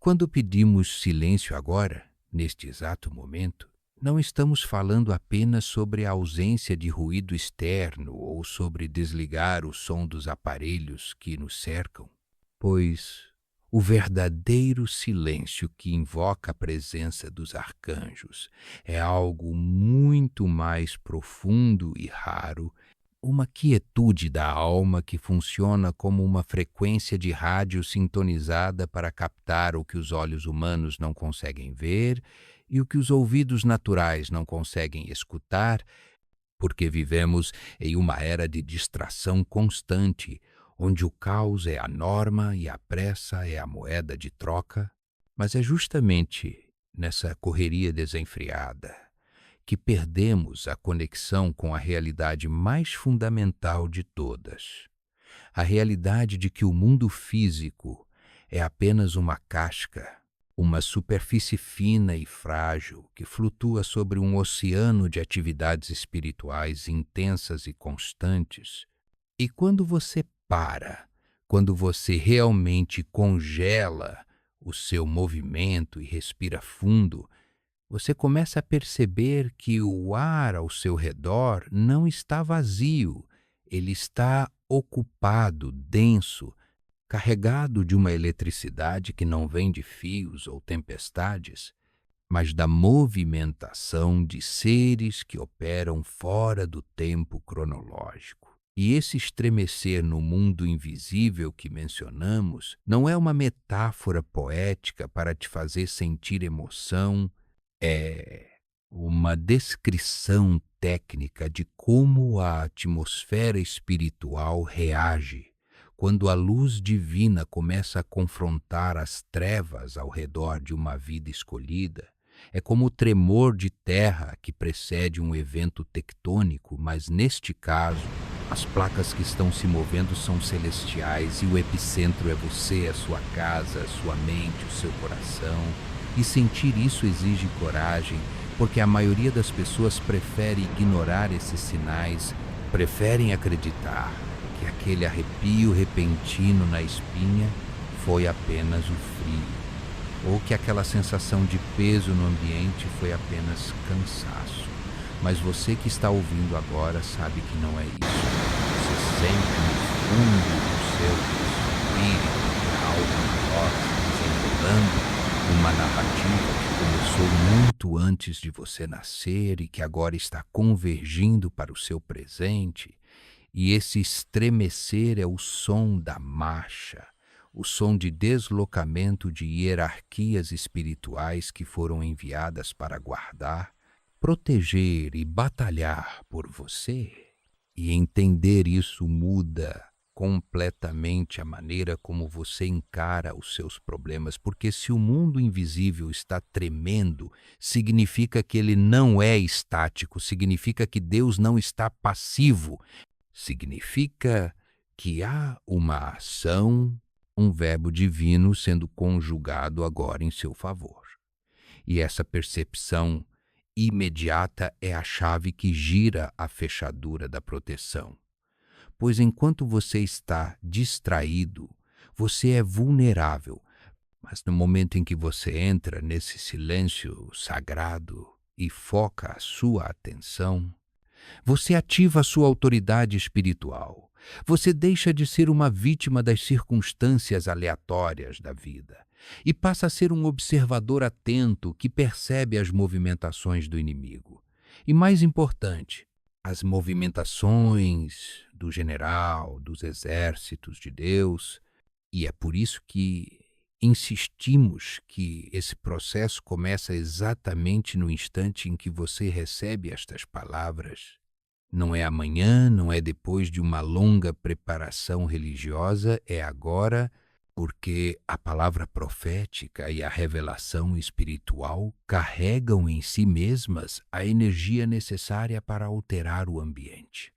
Quando pedimos silêncio agora, neste exato momento, não estamos falando apenas sobre a ausência de ruído externo ou sobre desligar o som dos aparelhos que nos cercam, pois o verdadeiro silêncio que invoca a presença dos arcanjos é algo muito mais profundo e raro, uma quietude da alma que funciona como uma frequência de rádio sintonizada para captar o que os olhos humanos não conseguem ver e o que os ouvidos naturais não conseguem escutar, porque vivemos em uma era de distração constante, onde o caos é a norma e a pressa é a moeda de troca. Mas é justamente nessa correria desenfreada que perdemos a conexão com a realidade mais fundamental de todas. A realidade de que o mundo físico é apenas uma casca, uma superfície fina e frágil que flutua sobre um oceano de atividades espirituais intensas e constantes. E quando você para, quando você realmente congela o seu movimento e respira fundo, você começa a perceber que o ar ao seu redor não está vazio, ele está ocupado, denso, carregado de uma eletricidade que não vem de fios ou tempestades, mas da movimentação de seres que operam fora do tempo cronológico. E esse estremecer no mundo invisível que mencionamos não é uma metáfora poética para te fazer sentir emoção, é uma descrição técnica de como a atmosfera espiritual reage quando a luz divina começa a confrontar as trevas ao redor de uma vida escolhida. É como o tremor de terra que precede um evento tectônico, mas neste caso, as placas que estão se movendo são celestiais e o epicentro é você, a sua casa, a sua mente, o seu coração. E sentir isso exige coragem, porque a maioria das pessoas prefere ignorar esses sinais, preferem acreditar que aquele arrepio repentino na espinha foi apenas o frio, ou que aquela sensação de peso no ambiente foi apenas cansaço. Mas você que está ouvindo agora sabe que não é isso. Você sente no fundo do seu espírito que há algo maior se desenrolando, uma narrativa que começou muito antes de você nascer e que agora está convergindo para o seu presente. E esse estremecer é o som da marcha, o som de deslocamento de hierarquias espirituais que foram enviadas para guardar, proteger e batalhar por você. E entender isso muda completamente a maneira como você encara os seus problemas, porque se o mundo invisível está tremendo, significa que ele não é estático, significa que Deus não está passivo, significa que há uma ação, um verbo divino sendo conjugado agora em seu favor. E essa percepção imediata é a chave que gira a fechadura da proteção. Pois enquanto você está distraído, você é vulnerável, mas no momento em que você entra nesse silêncio sagrado e foca a sua atenção, você ativa a sua autoridade espiritual. Você deixa de ser uma vítima das circunstâncias aleatórias da vida e passa a ser um observador atento que percebe as movimentações do inimigo. E mais importante, as movimentações do general, dos exércitos de Deus. E é por isso que insistimos que esse processo começa exatamente no instante em que você recebe estas palavras. Não é amanhã, não é depois de uma longa preparação religiosa, é agora, porque a palavra profética e a revelação espiritual carregam em si mesmas a energia necessária para alterar o ambiente.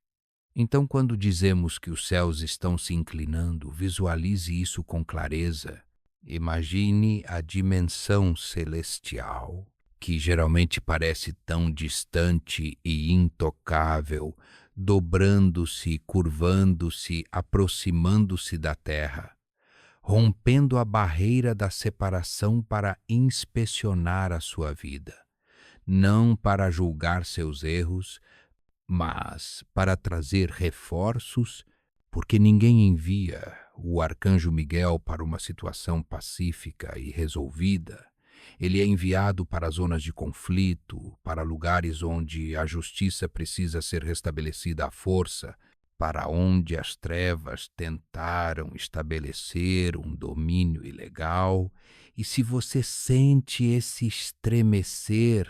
Então, quando dizemos que os céus estão se inclinando, visualize isso com clareza. Imagine a dimensão celestial, que geralmente parece tão distante e intocável, dobrando-se, curvando-se, aproximando-se da Terra. rompendo a barreira da separação para inspecionar a sua vida, não para julgar seus erros, mas para trazer reforços, porque ninguém envia o arcanjo Miguel para uma situação pacífica e resolvida. Ele é enviado para zonas de conflito, para lugares onde a justiça precisa ser restabelecida à força, para onde as trevas tentaram estabelecer um domínio ilegal. E se você sente esse estremecer,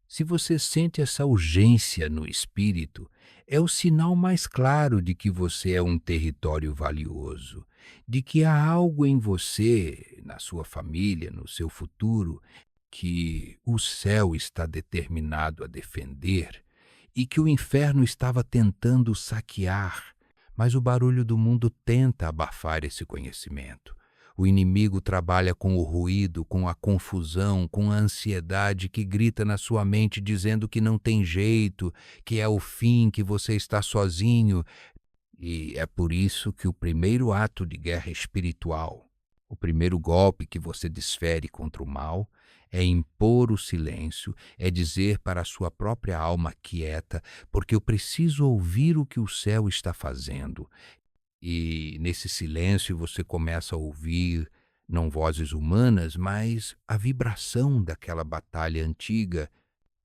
se você sente essa urgência no espírito, é o sinal mais claro de que você é um território valioso, de que há algo em você, na sua família, no seu futuro, que o céu está determinado a defender e que o inferno estava tentando saquear, mas o barulho do mundo tenta abafar esse conhecimento. O inimigo trabalha com o ruído, com a confusão, com a ansiedade que grita na sua mente dizendo que não tem jeito, que é o fim, que você está sozinho. E é por isso que o primeiro ato de guerra espiritual, o primeiro golpe que você desfere contra o mal, é impor o silêncio, é dizer para a sua própria alma quieta, porque eu preciso ouvir o que o céu está fazendo. E nesse silêncio você começa a ouvir não vozes humanas, mas a vibração daquela batalha antiga,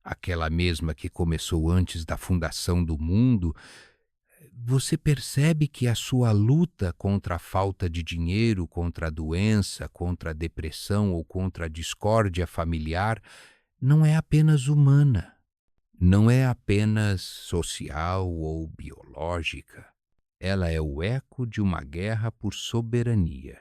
aquela mesma que começou antes da fundação do mundo. Você percebe que a sua luta contra a falta de dinheiro, contra a doença, contra a depressão ou contra a discórdia familiar não é apenas humana, não é apenas social ou biológica. Ela é o eco de uma guerra por soberania.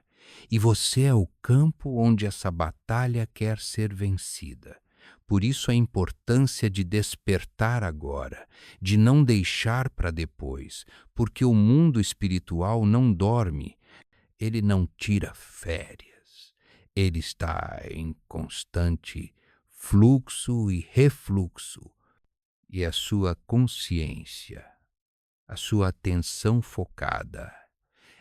E você é o campo onde essa batalha quer ser vencida. Por isso a importância de despertar agora, de não deixar para depois, porque o mundo espiritual não dorme, ele não tira férias. Ele está em constante fluxo e refluxo, e a sua consciência, a sua atenção focada,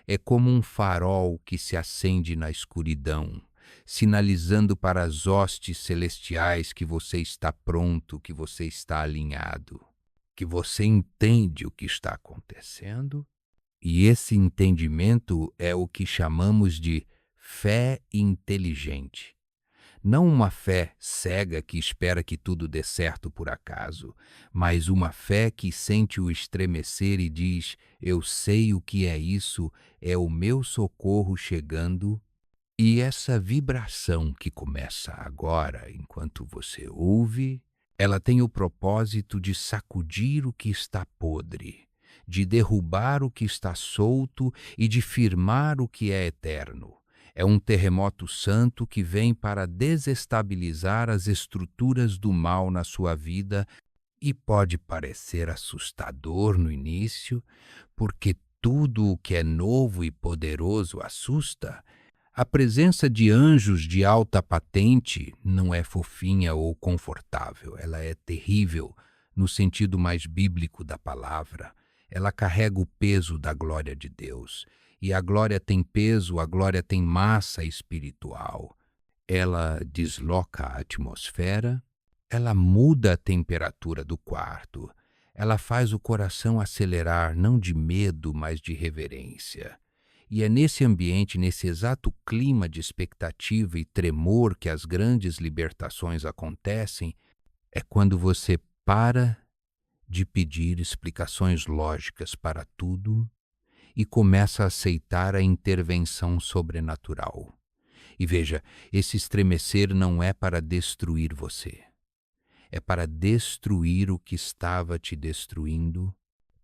é como um farol que se acende na escuridão, sinalizando para as hostes celestiais que você está pronto, que você está alinhado, que você entende o que está acontecendo. E esse entendimento é o que chamamos de fé inteligente. Não uma fé cega que espera que tudo dê certo por acaso, mas uma fé que sente o estremecer e diz: eu sei o que é isso, é o meu socorro chegando. E essa vibração que começa agora, enquanto você ouve, ela tem o propósito de sacudir o que está podre, de derrubar o que está solto e de firmar o que é eterno. É um terremoto santo que vem para desestabilizar as estruturas do mal na sua vida e pode parecer assustador no início, porque tudo o que é novo e poderoso assusta. A presença de anjos de alta patente não é fofinha ou confortável, ela é terrível no sentido mais bíblico da palavra. Ela carrega o peso da glória de Deus. E a glória tem peso, a glória tem massa espiritual. Ela desloca a atmosfera, ela muda a temperatura do quarto, ela faz o coração acelerar não de medo, mas de reverência. E é nesse ambiente, nesse exato clima de expectativa e tremor que as grandes libertações acontecem, é quando você para de pedir explicações lógicas para tudo e começa a aceitar a intervenção sobrenatural. E veja, esse estremecer não é para destruir você, é para destruir o que estava te destruindo.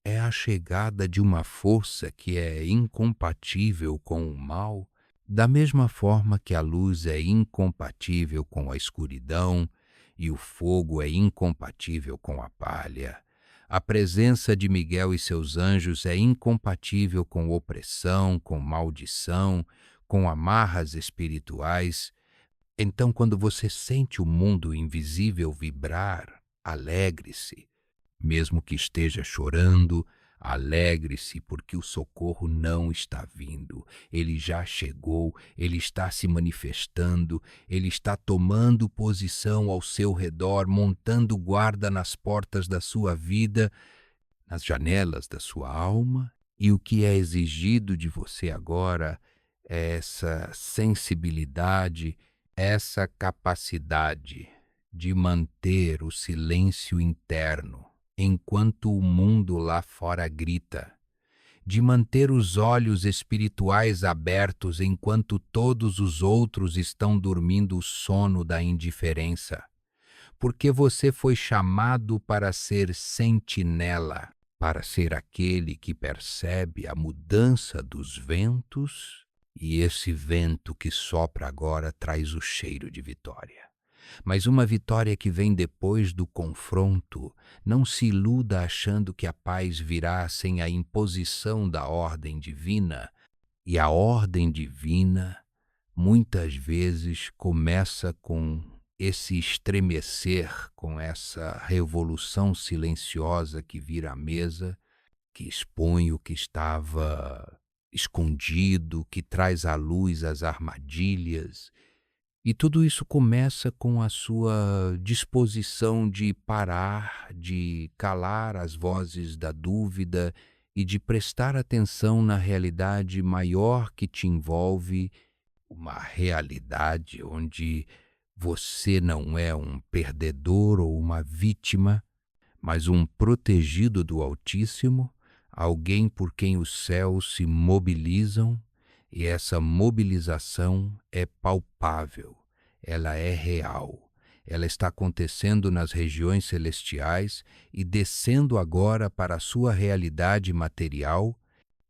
É a chegada de uma força que é incompatível com o mal, da mesma forma que a luz é incompatível com a escuridão e o fogo é incompatível com a palha. A presença de Miguel e seus anjos é incompatível com opressão, com maldição, com amarras espirituais. Então, quando você sente o mundo invisível vibrar, alegre-se. Mesmo que esteja chorando, Alegre-se, porque o socorro não está vindo. Ele já chegou, ele está se manifestando, ele está tomando posição ao seu redor, montando guarda nas portas da sua vida, nas janelas da sua alma. E o que é exigido de você agora é essa sensibilidade, essa capacidade de manter o silêncio interno enquanto o mundo lá fora grita, de manter os olhos espirituais abertos enquanto todos os outros estão dormindo o sono da indiferença, porque você foi chamado para ser sentinela, para ser aquele que percebe a mudança dos ventos, e esse vento que sopra agora traz o cheiro de vitória. Mas uma vitória que vem depois do confronto. Não se iluda achando que a paz virá sem a imposição da ordem divina. E a ordem divina, muitas vezes, começa com esse estremecer, com essa revolução silenciosa que vira à mesa, que expõe o que estava escondido, que traz à luz as armadilhas. E tudo isso começa com a sua disposição de parar, de calar as vozes da dúvida e de prestar atenção na realidade maior que te envolve, uma realidade onde você não é um perdedor ou uma vítima, mas um protegido do Altíssimo, alguém por quem os céus se mobilizam, e essa mobilização é palpável, ela é real, ela está acontecendo nas regiões celestiais e descendo agora para a sua realidade material,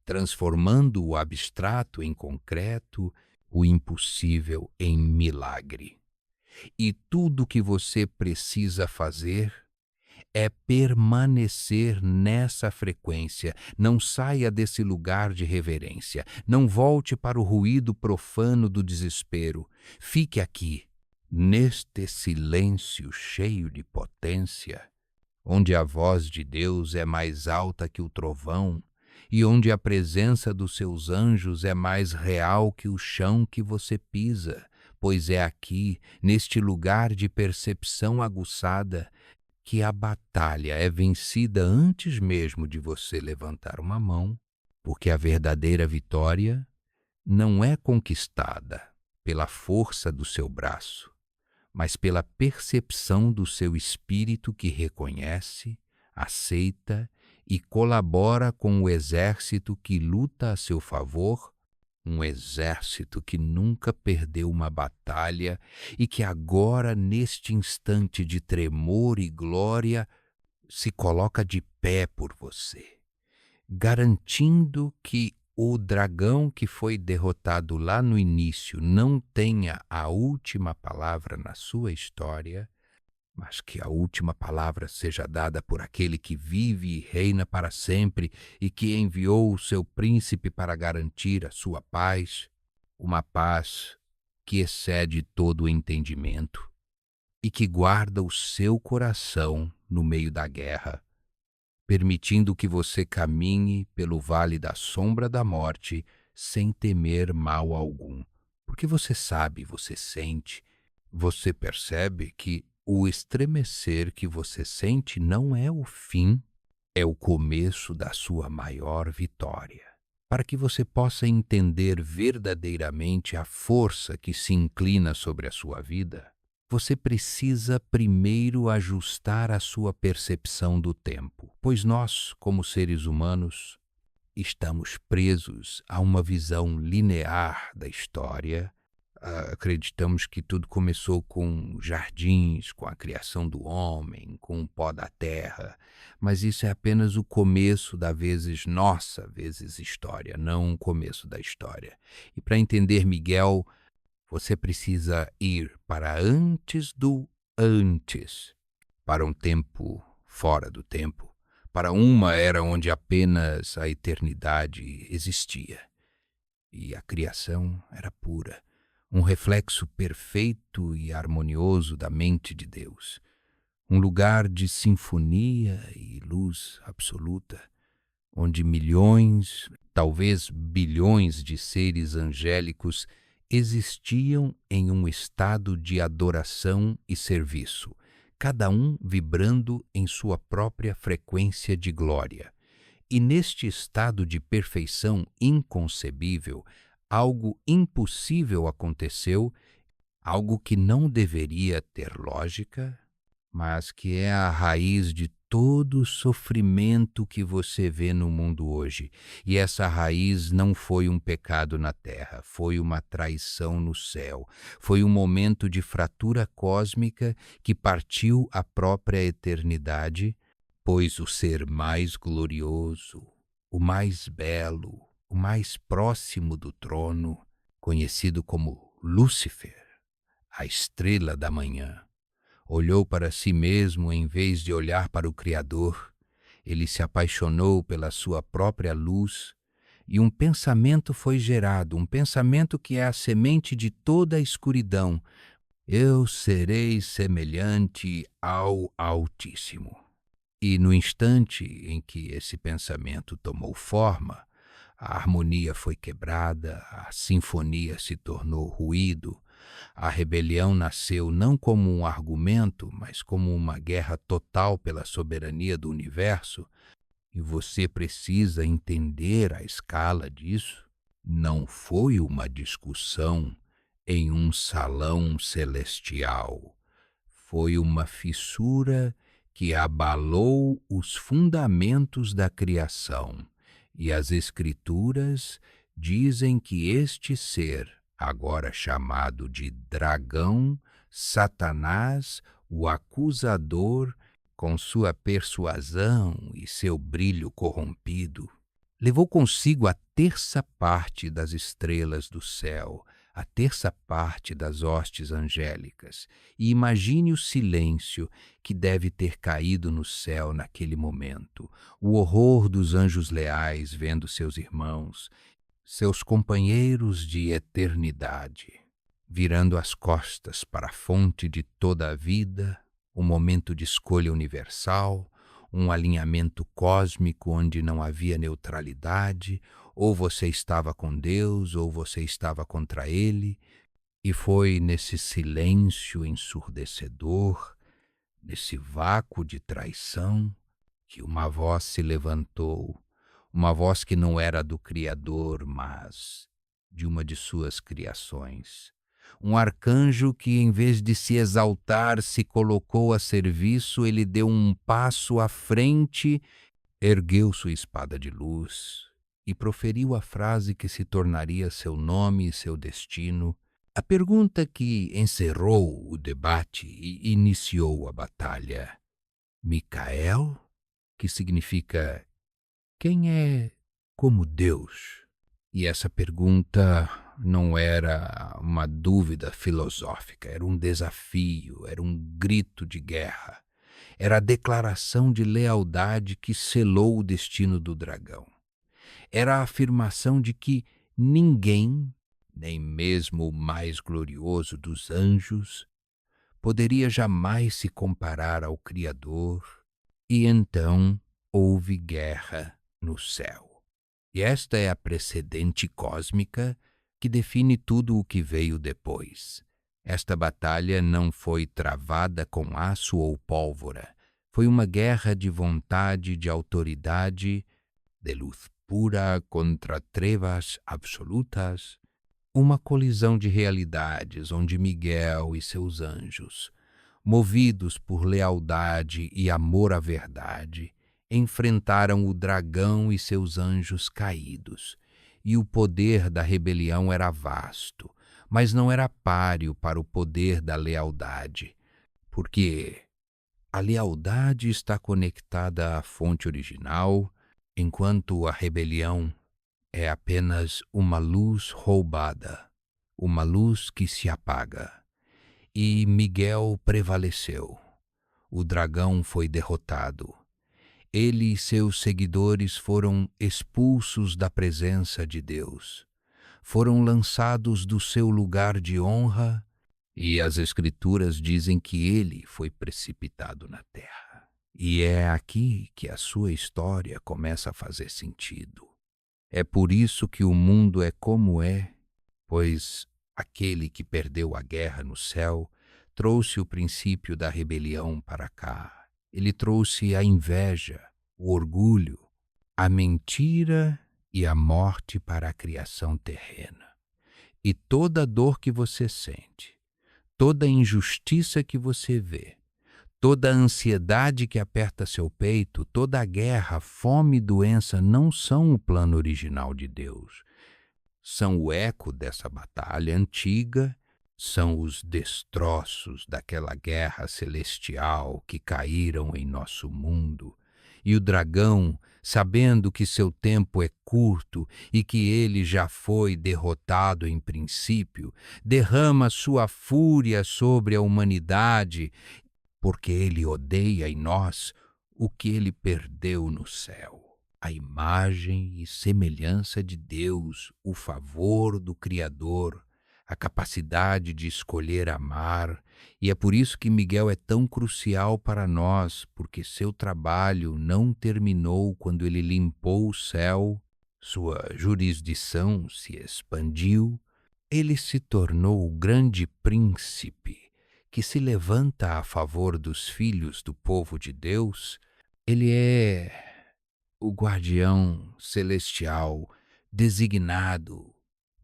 transformando o abstrato em concreto, o impossível em milagre. E tudo o que você precisa fazer é permanecer nessa frequência. Não saia desse lugar de reverência. Não volte para o ruído profano do desespero. Fique aqui, neste silêncio cheio de potência, onde a voz de Deus é mais alta que o trovão e onde a presença dos seus anjos é mais real que o chão que você pisa, pois é aqui, neste lugar de percepção aguçada, que a batalha é vencida antes mesmo de você levantar uma mão, porque a verdadeira vitória não é conquistada pela força do seu braço, mas pela percepção do seu espírito que reconhece, aceita e colabora com o exército que luta a seu favor, um exército que nunca perdeu uma batalha e que agora, neste instante de tremor e glória, se coloca de pé por você, garantindo que o dragão que foi derrotado lá no início não tenha a última palavra na sua história, mas que a última palavra seja dada por aquele que vive e reina para sempre e que enviou o seu príncipe para garantir a sua paz, uma paz que excede todo o entendimento e que guarda o seu coração no meio da guerra, permitindo que você caminhe pelo vale da sombra da morte sem temer mal algum, porque você sabe, você sente, você percebe que o estremecer que você sente não é o fim, é o começo da sua maior vitória. Para que você possa entender verdadeiramente a força que se inclina sobre a sua vida, você precisa primeiro ajustar a sua percepção do tempo, pois nós, como seres humanos, estamos presos a uma visão linear da história. Acreditamos que tudo começou com jardins, com a criação do homem, com o pó da terra, mas isso é apenas o começo da vezes nossa, vezes história, não o começo da história. E para entender Miguel, você precisa ir para antes do antes, para um tempo fora do tempo, para uma era onde apenas a eternidade existia e a criação era pura, um reflexo perfeito e harmonioso da mente de Deus, um lugar de sinfonia e luz absoluta, onde milhões, talvez bilhões de seres angélicos existiam em um estado de adoração e serviço, cada um vibrando em sua própria frequência de glória. E neste estado de perfeição inconcebível, algo impossível aconteceu, algo que não deveria ter lógica, mas que é a raiz de todo o sofrimento que você vê no mundo hoje. E essa raiz não foi um pecado na terra, foi uma traição no céu. Foi um momento de fratura cósmica que partiu a própria eternidade, pois o ser mais glorioso, o mais belo, o mais próximo do trono, conhecido como Lúcifer, a estrela da manhã, olhou para si mesmo em vez de olhar para o Criador. Ele se apaixonou pela sua própria luz e um pensamento foi gerado, um pensamento que é a semente de toda a escuridão. Eu serei semelhante ao Altíssimo. E no instante em que esse pensamento tomou forma, a harmonia foi quebrada, a sinfonia se tornou ruído, a rebelião nasceu não como um argumento, mas como uma guerra total pela soberania do universo, e você precisa entender a escala disso. Não foi uma discussão em um salão celestial. Foi uma fissura que abalou os fundamentos da criação, e as Escrituras dizem que este ser, agora chamado de dragão, Satanás, o acusador, com sua persuasão e seu brilho corrompido, levou consigo a terça parte das estrelas do céu, a terça parte das hostes angélicas, e imagine o silêncio que deve ter caído no céu naquele momento, o horror dos anjos leais vendo seus irmãos, seus companheiros de eternidade, virando as costas para a fonte de toda a vida, um momento de escolha universal, um alinhamento cósmico onde não havia neutralidade, ou você estava com Deus ou você estava contra Ele, e foi nesse silêncio ensurdecedor, nesse vácuo de traição, que uma voz se levantou, uma voz que não era do Criador, mas de uma de suas criações. Um arcanjo que, em vez de se exaltar, se colocou a serviço, ele deu um passo à frente, ergueu sua espada de luz e proferiu a frase que se tornaria seu nome e seu destino, a pergunta que encerrou o debate e iniciou a batalha. Micael, que significa quem é como Deus? E essa pergunta não era uma dúvida filosófica, era um desafio, era um grito de guerra. Era a declaração de lealdade que selou o destino do dragão. Era a afirmação de que ninguém, nem mesmo o mais glorioso dos anjos, poderia jamais se comparar ao Criador. E então houve guerra no céu. E esta é a precedente cósmica que define tudo o que veio depois. Esta batalha não foi travada com aço ou pólvora. Foi uma guerra de vontade, de autoridade, de luz pura contra trevas absolutas, uma colisão de realidades onde Miguel e seus anjos, movidos por lealdade e amor à verdade, enfrentaram o dragão e seus anjos caídos. E o poder da rebelião era vasto, mas não era páreo para o poder da lealdade, porque a lealdade está conectada à fonte original, enquanto a rebelião é apenas uma luz roubada, uma luz que se apaga. E Miguel prevaleceu. O dragão foi derrotado. Ele e seus seguidores foram expulsos da presença de Deus. Foram lançados do seu lugar de honra, e as Escrituras dizem que ele foi precipitado na terra. E é aqui que a sua história começa a fazer sentido. É por isso que o mundo é como é, pois aquele que perdeu a guerra no céu trouxe o princípio da rebelião para cá. Ele trouxe a inveja, o orgulho, a mentira e a morte para a criação terrena. E toda dor que você sente, toda injustiça que você vê, toda ansiedade que aperta seu peito, toda a guerra, fome e doença não são o plano original de Deus. São o eco dessa batalha antiga, são os destroços daquela guerra celestial que caíram em nosso mundo. E o dragão, sabendo que seu tempo é curto e que ele já foi derrotado em princípio, derrama sua fúria sobre a humanidade, porque ele odeia em nós o que ele perdeu no céu. A imagem e semelhança de Deus, o favor do Criador, a capacidade de escolher amar, e é por isso que Miguel é tão crucial para nós, porque seu trabalho não terminou quando ele limpou o céu, sua jurisdição se expandiu, ele se tornou o grande príncipe que se levanta a favor dos filhos do povo de Deus. Ele é o guardião celestial designado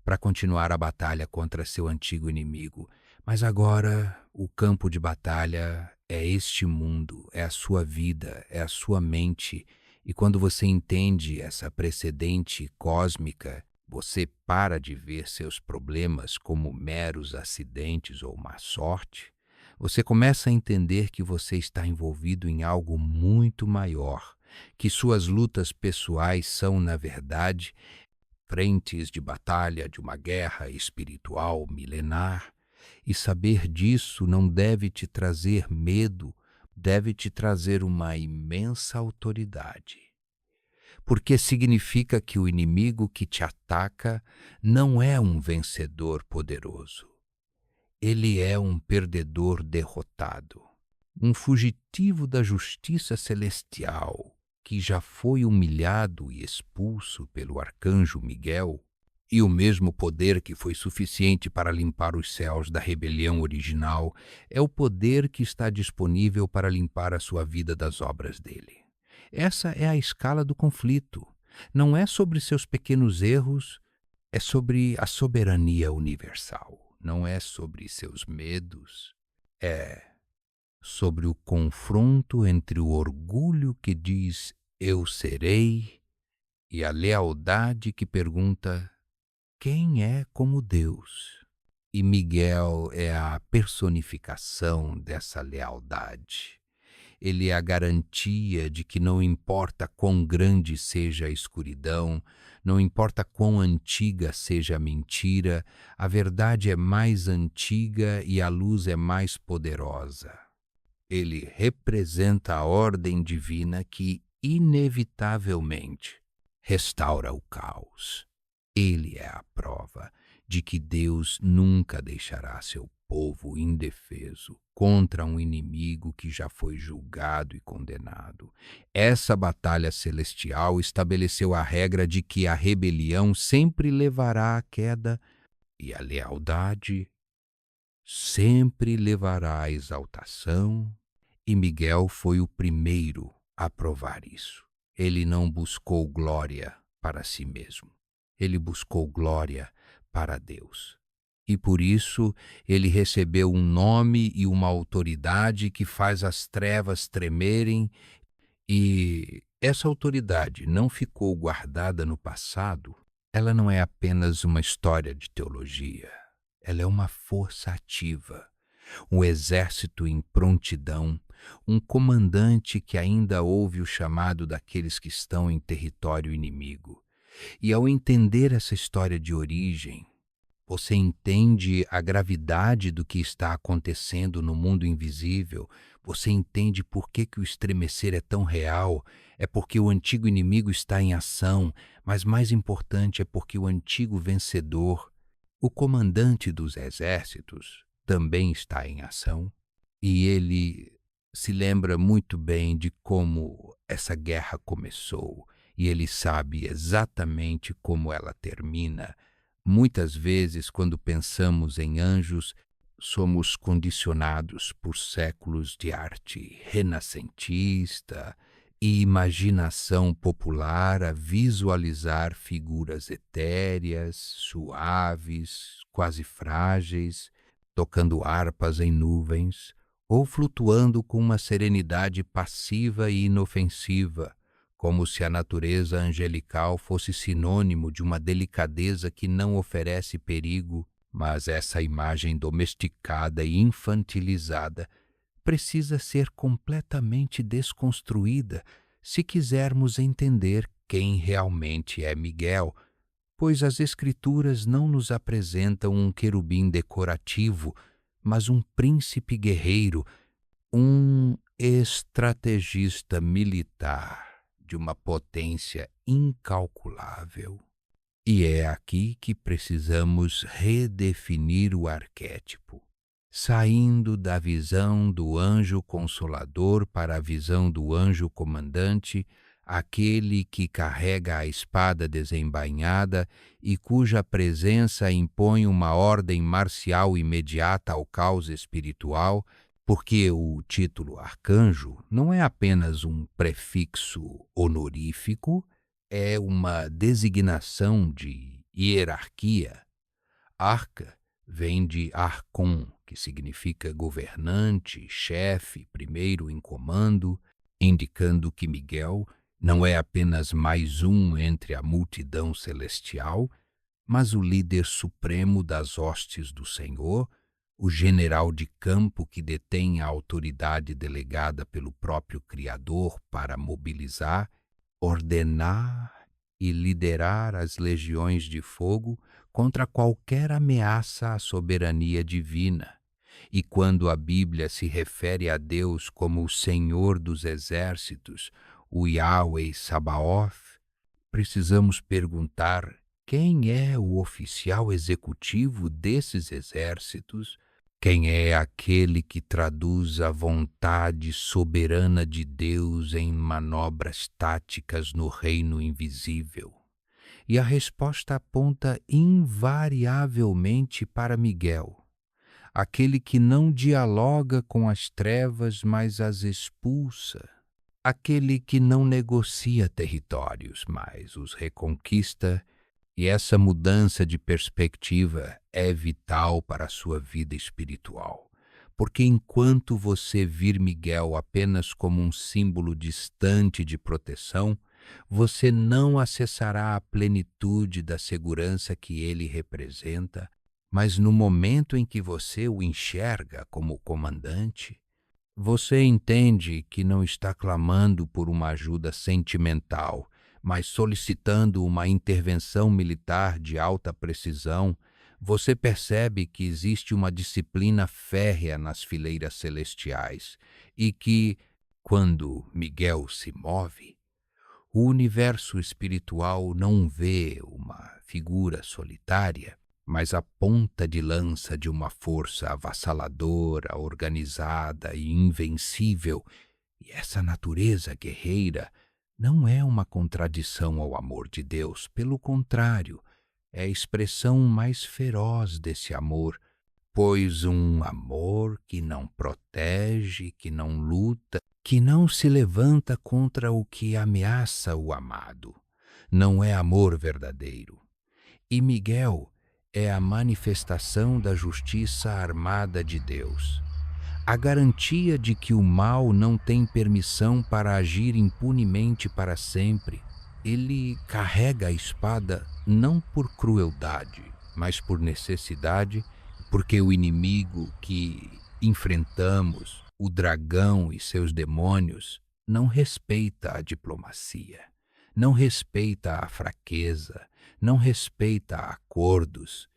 para continuar a batalha contra seu antigo inimigo. Mas agora o campo de batalha é este mundo, é a sua vida, é a sua mente. E quando você entende essa precedente cósmica, você para de ver seus problemas como meros acidentes ou má sorte. Você começa a entender que você está envolvido em algo muito maior, que suas lutas pessoais são, na verdade, frentes de batalha de uma guerra espiritual milenar, e saber disso não deve te trazer medo, deve te trazer uma imensa autoridade. Porque significa que o inimigo que te ataca não é um vencedor poderoso. Ele é um perdedor derrotado, um fugitivo da justiça celestial, que já foi humilhado e expulso pelo arcanjo Miguel, e o mesmo poder que foi suficiente para limpar os céus da rebelião original é o poder que está disponível para limpar a sua vida das obras dele. Essa é a escala do conflito. Não é sobre seus pequenos erros, é sobre a soberania universal. Não é sobre seus medos, é sobre o confronto entre o orgulho que diz eu serei e a lealdade que pergunta quem é como Deus. E Miguel é a personificação dessa lealdade. Ele é a garantia de que não importa quão grande seja a escuridão, não importa quão antiga seja a mentira, a verdade é mais antiga e a luz é mais poderosa. Ele representa a ordem divina que, inevitavelmente, restaura o caos. Ele é a prova de que Deus nunca deixará seu povo indefeso contra um inimigo que já foi julgado e condenado. Essa batalha celestial estabeleceu a regra de que a rebelião sempre levará à queda e a lealdade sempre levará à exaltação. E Miguel foi o primeiro a provar isso. Ele não buscou glória para si mesmo. Ele buscou glória para Deus. E por isso ele recebeu um nome e uma autoridade que faz as trevas tremerem, e essa autoridade não ficou guardada no passado. Ela não é apenas uma história de teologia. Ela é uma força ativa, um exército em prontidão, um comandante que ainda ouve o chamado daqueles que estão em território inimigo. E ao entender essa história de origem, você entende a gravidade do que está acontecendo no mundo invisível, você entende por que o estremecer é tão real, é porque o antigo inimigo está em ação, mas mais importante é porque o antigo vencedor, o comandante dos exércitos, também está em ação, e ele se lembra muito bem de como essa guerra começou e ele sabe exatamente como ela termina. Muitas vezes, quando pensamos em anjos, somos condicionados por séculos de arte renascentista e imaginação popular a visualizar figuras etéreas, suaves, quase frágeis, tocando harpas em nuvens ou flutuando com uma serenidade passiva e inofensiva, como se a natureza angelical fosse sinônimo de uma delicadeza que não oferece perigo, mas essa imagem domesticada e infantilizada precisa ser completamente desconstruída se quisermos entender quem realmente é Miguel, pois as Escrituras não nos apresentam um querubim decorativo, mas um príncipe guerreiro, um estrategista militar de uma potência incalculável. E é aqui que precisamos redefinir o arquétipo, saindo da visão do anjo consolador para a visão do anjo comandante, aquele que carrega a espada desembainhada e cuja presença impõe uma ordem marcial imediata ao caos espiritual, porque o título arcanjo não é apenas um prefixo honorífico, é uma designação de hierarquia. Arca vem de arcon, que significa governante, chefe, primeiro em comando, indicando que Miguel não é apenas mais um entre a multidão celestial, mas o líder supremo das hostes do Senhor, o general de campo que detém a autoridade delegada pelo próprio Criador para mobilizar, ordenar e liderar as legiões de fogo contra qualquer ameaça à soberania divina. E quando a Bíblia se refere a Deus como o Senhor dos exércitos, o Yahweh Sabaoth, precisamos perguntar quem é o oficial executivo desses exércitos, quem é aquele que traduz a vontade soberana de Deus em manobras táticas no reino invisível. E a resposta aponta invariavelmente para Miguel, aquele que não dialoga com as trevas, mas as expulsa, aquele que não negocia territórios, mas os reconquista. E essa mudança de perspectiva é vital para a sua vida espiritual, porque enquanto você vir Miguel apenas como um símbolo distante de proteção, você não acessará a plenitude da segurança que ele representa, mas no momento em que você o enxerga como comandante, você entende que não está clamando por uma ajuda sentimental, mas solicitando uma intervenção militar de alta precisão. Você percebe que existe uma disciplina férrea nas fileiras celestiais e que, quando Miguel se move, o universo espiritual não vê uma figura solitária, mas a ponta de lança de uma força avassaladora, organizada e invencível. E essa natureza guerreira não é uma contradição ao amor de Deus, pelo contrário, é a expressão mais feroz desse amor, pois um amor que não protege, que não luta, que não se levanta contra o que ameaça o amado, não é amor verdadeiro. E Miguel é a manifestação da justiça armada de Deus, a garantia de que o mal não tem permissão para agir impunemente para sempre. Ele carrega a espada não por crueldade, mas por necessidade, porque o inimigo que enfrentamos, o dragão e seus demônios, não respeita a diplomacia, não respeita a fraqueza, não respeita acordos.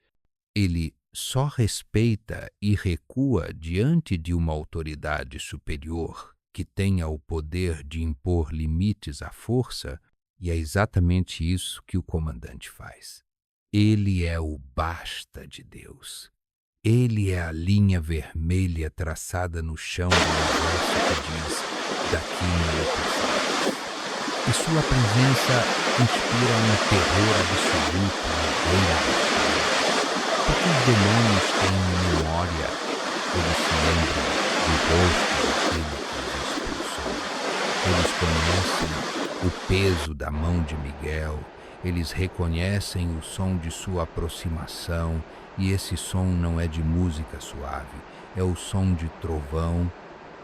Ele só respeita e recua diante de uma autoridade superior que tenha o poder de impor limites à força, e é exatamente isso que o comandante faz. Ele é o basta de Deus. Ele é a linha vermelha traçada no chão do universo que diz: daqui não passarás. E sua presença inspira um terror absoluto à beira da morte. Porque os demônios têm memória, eles se lembram do rosto daquele que os expulsou. Eles conhecem o peso da mão de Miguel, eles reconhecem o som de sua aproximação, e esse som não é de música suave, é o som de trovão,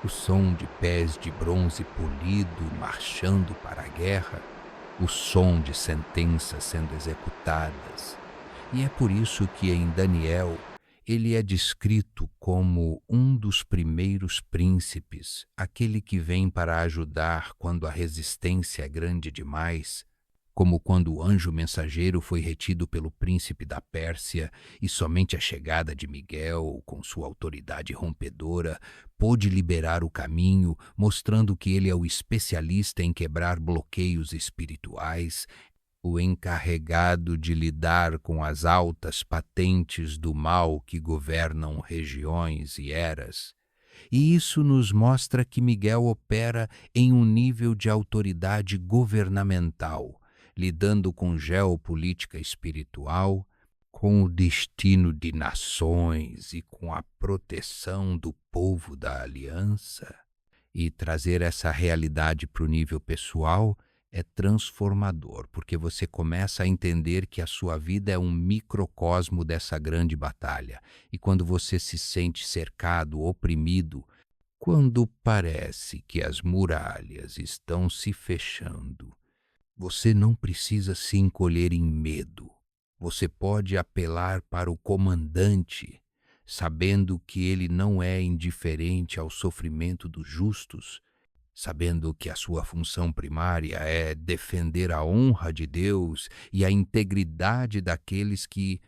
o som de pés de bronze polido marchando para a guerra, o som de sentenças sendo executadas. E é por isso que em Daniel ele é descrito como um dos primeiros príncipes, aquele que vem para ajudar quando a resistência é grande demais, como quando o anjo mensageiro foi retido pelo príncipe da Pérsia e somente a chegada de Miguel, com sua autoridade rompedora, pôde liberar o caminho, mostrando que ele é o especialista em quebrar bloqueios espirituais, o encarregado de lidar com as altas patentes do mal que governam regiões e eras. E isso nos mostra que Miguel opera em um nível de autoridade governamental, lidando com geopolítica espiritual, com o destino de nações e com a proteção do povo da aliança. E trazer essa realidade para o nível pessoal é transformador, porque você começa a entender que a sua vida é um microcosmo dessa grande batalha. E quando você se sente cercado, oprimido, quando parece que as muralhas estão se fechando, você não precisa se encolher em medo. Você pode apelar para o comandante, sabendo que ele não é indiferente ao sofrimento dos justos, sabendo que a sua função primária é defender a honra de Deus e a integridade daqueles que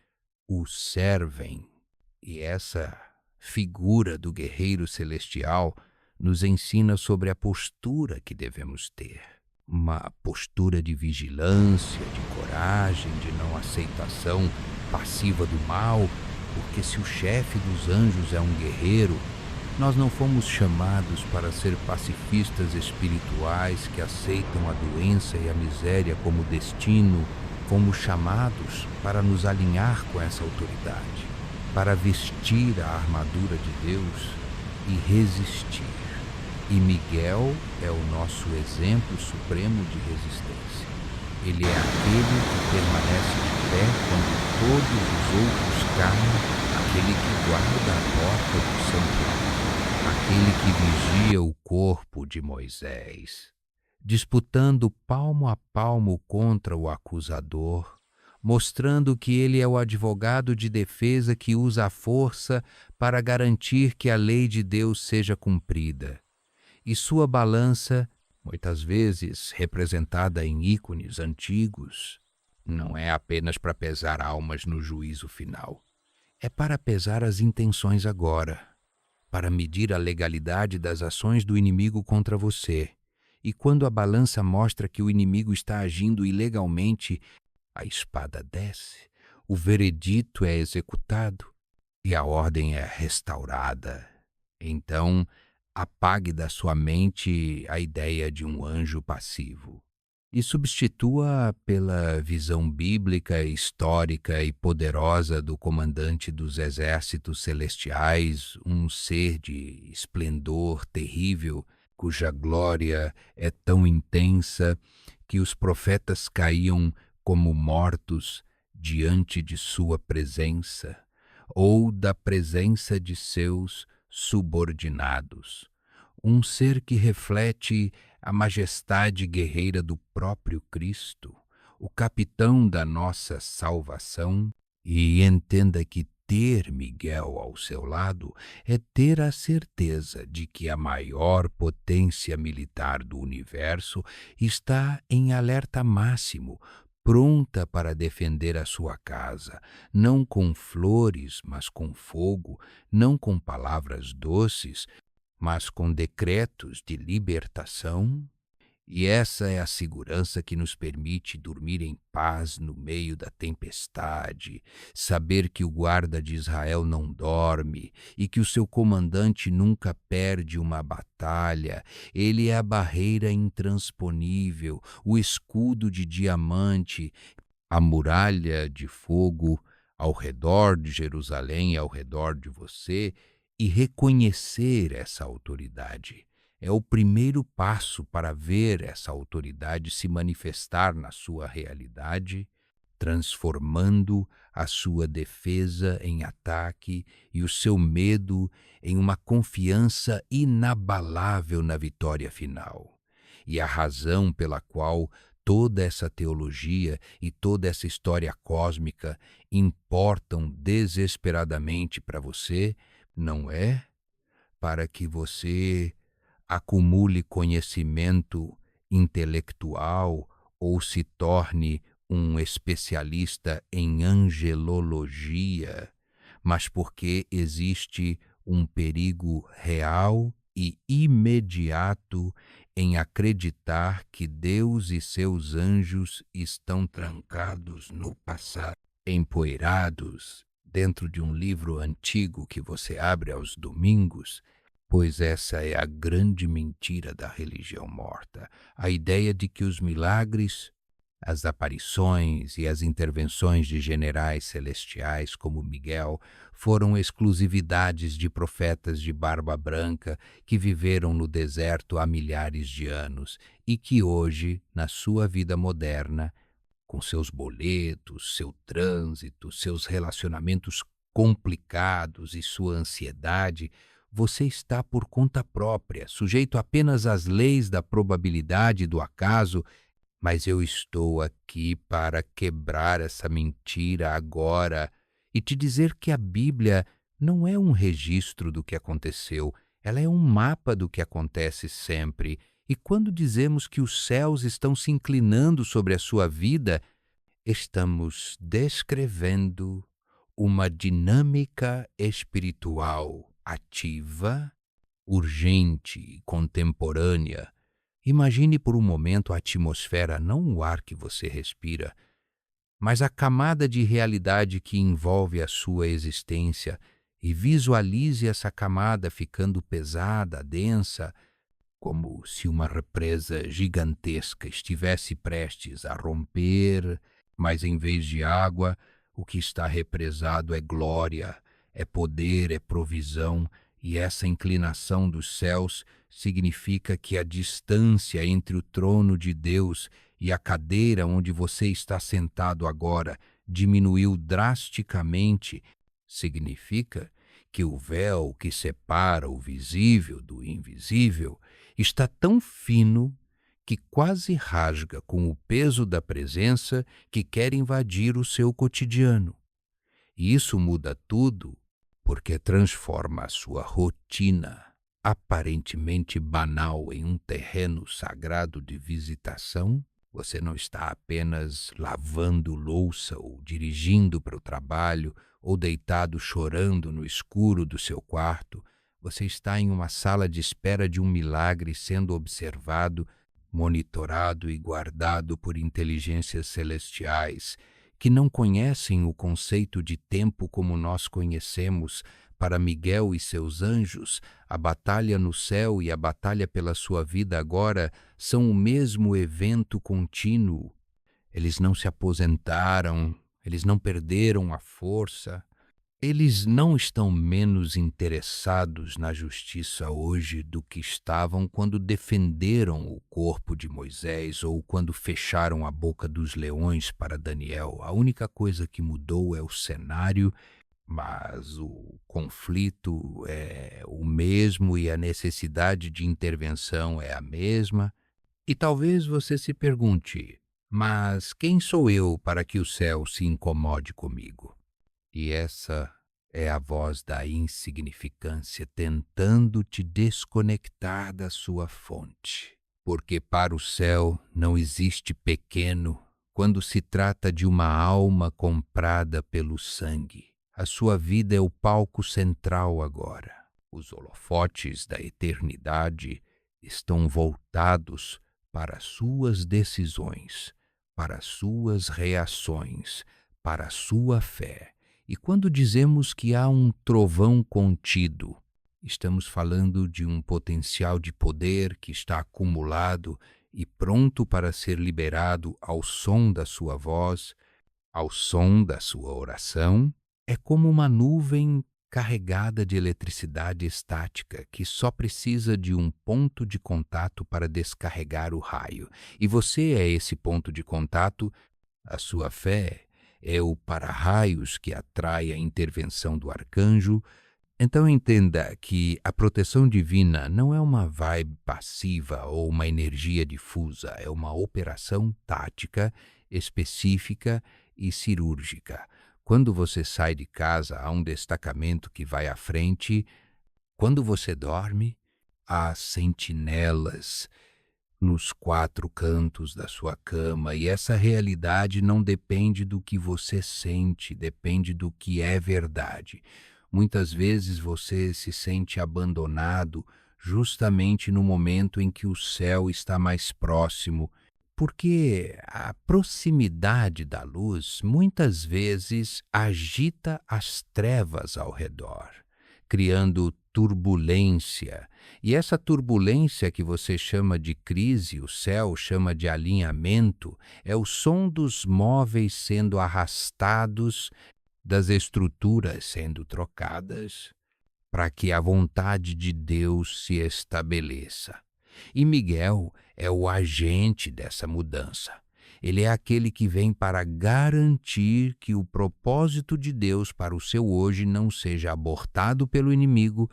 o servem. E essa figura do guerreiro celestial nos ensina sobre a postura que devemos ter. Uma postura de vigilância, de coragem, de não aceitação passiva do mal, porque se o chefe dos anjos é um guerreiro, nós não fomos chamados para ser pacifistas espirituais que aceitam a doença e a miséria como destino. Fomos chamados para nos alinhar com essa autoridade, para vestir a armadura de Deus e resistir. E Miguel é o nosso exemplo supremo de resistência. Ele é aquele que permanece de pé quando todos os outros caem, aquele que guarda a porta do santuário, aquele que vigia o corpo de Moisés, disputando palmo a palmo contra o acusador, mostrando que ele é o advogado de defesa que usa a força para garantir que a lei de Deus seja cumprida. E sua balança, muitas vezes representada em ícones antigos, não é apenas para pesar almas no juízo final. É para pesar as intenções agora, para medir a legalidade das ações do inimigo contra você. E quando a balança mostra que o inimigo está agindo ilegalmente, a espada desce, o veredito é executado e a ordem é restaurada. Então, apague da sua mente a ideia de um anjo passivo e substitua pela visão bíblica, histórica e poderosa do comandante dos exércitos celestiais, um ser de esplendor terrível, cuja glória é tão intensa que os profetas caíam como mortos diante de sua presença ou da presença de seus subordinados, um ser que reflete a majestade guerreira do próprio Cristo, o capitão da nossa salvação, e entenda que ter Miguel ao seu lado é ter a certeza de que a maior potência militar do universo está em alerta máximo, pronta para defender a sua casa, não com flores, mas com fogo, não com palavras doces, mas com decretos de libertação E essa é a segurança que nos permite dormir em paz no meio da tempestade, saber que o guarda de Israel não dorme e que o seu comandante nunca perde uma batalha. Ele é a barreira intransponível, o escudo de diamante, a muralha de fogo ao redor de Jerusalém e ao redor de você, e reconhecer essa autoridade. É o primeiro passo para ver essa autoridade se manifestar na sua realidade, transformando a sua defesa em ataque e o seu medo em uma confiança inabalável na vitória final. E a razão pela qual toda essa teologia e toda essa história cósmica importam desesperadamente para você não é para que você acumule conhecimento intelectual ou se torne um especialista em angelologia, mas porque existe um perigo real e imediato em acreditar que Deus e seus anjos estão trancados no passado, empoeirados dentro de um livro antigo que você abre aos domingos, pois essa é a grande mentira da religião morta, a ideia de que os milagres, as aparições e as intervenções de generais celestiais como Miguel foram exclusividades de profetas de barba branca que viveram no deserto há milhares de anos e que hoje, na sua vida moderna, com seus boletos, seu trânsito, seus relacionamentos complicados e sua ansiedade, você está por conta própria, sujeito apenas às leis da probabilidade e do acaso, mas eu estou aqui para quebrar essa mentira agora e te dizer que a Bíblia não é um registro do que aconteceu, ela é um mapa do que acontece sempre. E quando dizemos que os céus estão se inclinando sobre a sua vida, estamos descrevendo uma dinâmica espiritual ativa, urgente e contemporânea. Imagine por um momento a atmosfera, não o ar que você respira, mas a camada de realidade que envolve a sua existência, e visualize essa camada ficando pesada, densa, como se uma represa gigantesca estivesse prestes a romper, mas em vez de água, o que está represado é glória, é poder, é provisão, e essa inclinação dos céus significa que a distância entre o trono de Deus e a cadeira onde você está sentado agora diminuiu drasticamente. Significa que o véu que separa o visível do invisível está tão fino que quase rasga com o peso da presença que quer invadir o seu cotidiano. E isso muda tudo porque transforma a sua rotina, aparentemente banal, em um terreno sagrado de visitação. Você não está apenas lavando louça ou dirigindo para o trabalho ou deitado chorando no escuro do seu quarto. Você está em uma sala de espera de um milagre sendo observado, monitorado e guardado por inteligências celestiais que não conhecem o conceito de tempo como nós conhecemos. Para Miguel e seus anjos, a batalha no céu e a batalha pela sua vida agora são o mesmo evento contínuo. Eles não se aposentaram, eles não perderam a força. Eles não estão menos interessados na justiça hoje do que estavam quando defenderam o corpo de Moisés ou quando fecharam a boca dos leões para Daniel. A única coisa que mudou é o cenário, mas o conflito é o mesmo e a necessidade de intervenção é a mesma. E talvez você se pergunte, mas quem sou eu para que o céu se incomode comigo? E essa é a voz da insignificância tentando te desconectar da sua fonte. Porque para o céu não existe pequeno quando se trata de uma alma comprada pelo sangue. A sua vida é o palco central agora. Os holofotes da eternidade estão voltados para suas decisões, para suas reações, para a sua fé. E quando dizemos que há um trovão contido, estamos falando de um potencial de poder que está acumulado e pronto para ser liberado ao som da sua voz, ao som da sua oração. É como uma nuvem carregada de eletricidade estática que só precisa de um ponto de contato para descarregar o raio. E você é esse ponto de contato. A sua fé é o para-raios que atrai a intervenção do arcanjo. Então entenda que a proteção divina não é uma vibe passiva ou uma energia difusa, é uma operação tática, específica e cirúrgica. Quando você sai de casa, há um destacamento que vai à frente. Quando você dorme, há sentinelas nos quatro cantos da sua cama, e essa realidade não depende do que você sente, depende do que é verdade. Muitas vezes você se sente abandonado justamente no momento em que o céu está mais próximo, porque a proximidade da luz muitas vezes agita as trevas ao redor, criando turbulência. E essa turbulência que você chama de crise, o céu chama de alinhamento, é o som dos móveis sendo arrastados, das estruturas sendo trocadas, para que a vontade de Deus se estabeleça. E Miguel é o agente dessa mudança. Ele é aquele que vem para garantir que o propósito de Deus para o seu hoje não seja abortado pelo inimigo.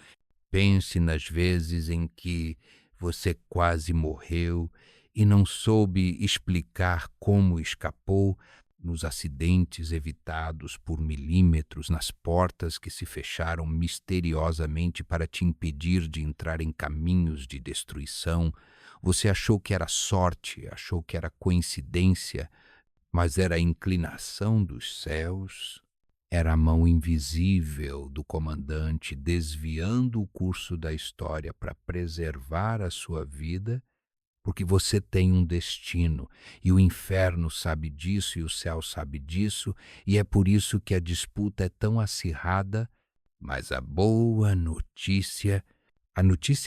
Pense nas vezes em que você quase morreu e não soube explicar como escapou, nos acidentes evitados por milímetros, nas portas que se fecharam misteriosamente para te impedir de entrar em caminhos de destruição. Você achou que era sorte, achou que era coincidência, mas era a inclinação dos céus. Era a mão invisível do comandante desviando o curso da história para preservar a sua vida, porque você tem um destino, e o inferno sabe disso e o céu sabe disso, e é por isso que a disputa é tão acirrada. Mas a notícia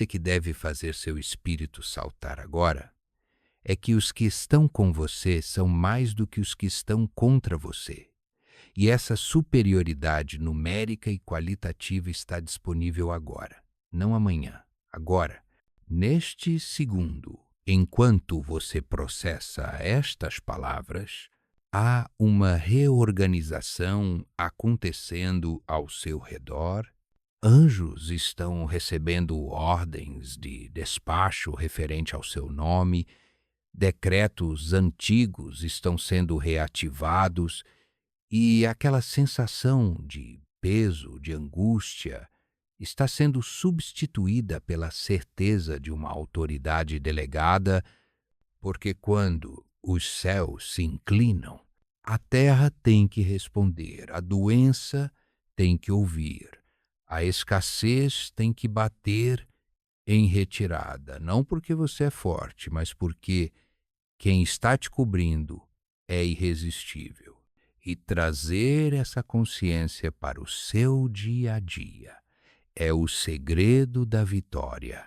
que deve fazer seu espírito saltar agora, é que os que estão com você são mais do que os que estão contra você. E essa superioridade numérica e qualitativa está disponível agora, não amanhã, agora, neste segundo. Enquanto você processa estas palavras, há uma reorganização acontecendo ao seu redor. Anjos estão recebendo ordens de despacho referente ao seu nome, decretos antigos estão sendo reativados, e aquela sensação de peso, de angústia, está sendo substituída pela certeza de uma autoridade delegada, porque quando os céus se inclinam, a terra tem que responder, a doença tem que ouvir, a escassez tem que bater em retirada, não porque você é forte, mas porque quem está te cobrindo é irresistível. E trazer essa consciência para o seu dia a dia é o segredo da vitória.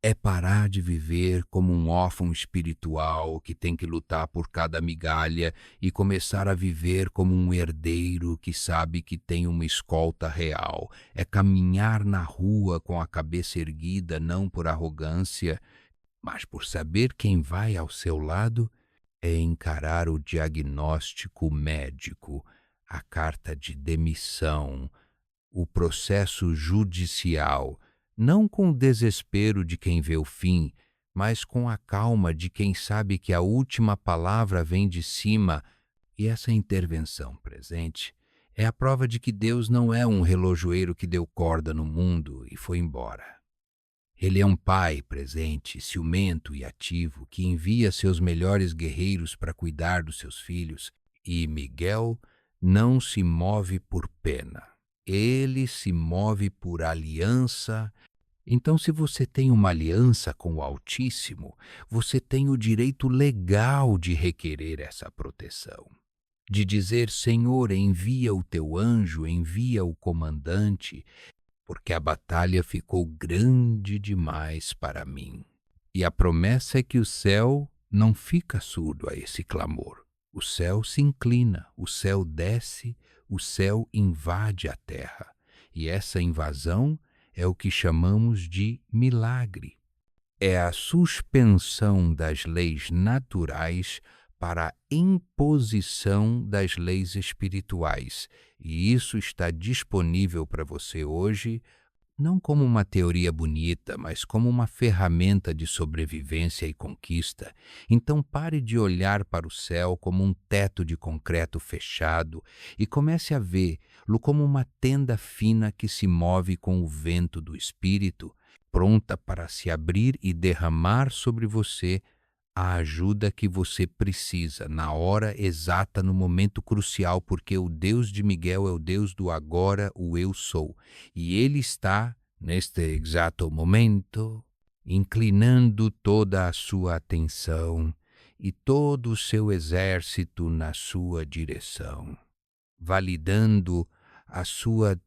É parar de viver como um órfão espiritual que tem que lutar por cada migalha e começar a viver como um herdeiro que sabe que tem uma escolta real. É caminhar na rua com a cabeça erguida, não por arrogância, mas por saber quem vai ao seu lado. É encarar o diagnóstico médico, a carta de demissão, o processo judicial, não com o desespero de quem vê o fim, mas com a calma de quem sabe que a última palavra vem de cima. E essa intervenção presente é a prova de que Deus não é um relojoeiro que deu corda no mundo e foi embora. Ele é um pai presente, ciumento e ativo, que envia seus melhores guerreiros para cuidar dos seus filhos. E Miguel não se move por pena. Ele se move por aliança, Então, se você tem uma aliança com o Altíssimo, você tem o direito legal de requerer essa proteção. De dizer: Senhor, envia o teu anjo, envia o comandante, porque a batalha ficou grande demais para mim. E a promessa é que o céu não fica surdo a esse clamor. O céu se inclina, o céu desce, o céu invade a terra. E essa invasão é o que chamamos de milagre. É a suspensão das leis naturais para a imposição das leis espirituais. E isso está disponível para você hoje não como uma teoria bonita, mas como uma ferramenta de sobrevivência e conquista. Então pare de olhar para o céu como um teto de concreto fechado e comece a vê-lo como uma tenda fina que se move com o vento do espírito, pronta para se abrir e derramar sobre você a ajuda que você precisa, na hora exata, no momento crucial, porque o Deus de Miguel é o Deus do agora, o eu sou. E ele está, neste exato momento, inclinando toda a sua atenção e todo o seu exército na sua direção, validando a sua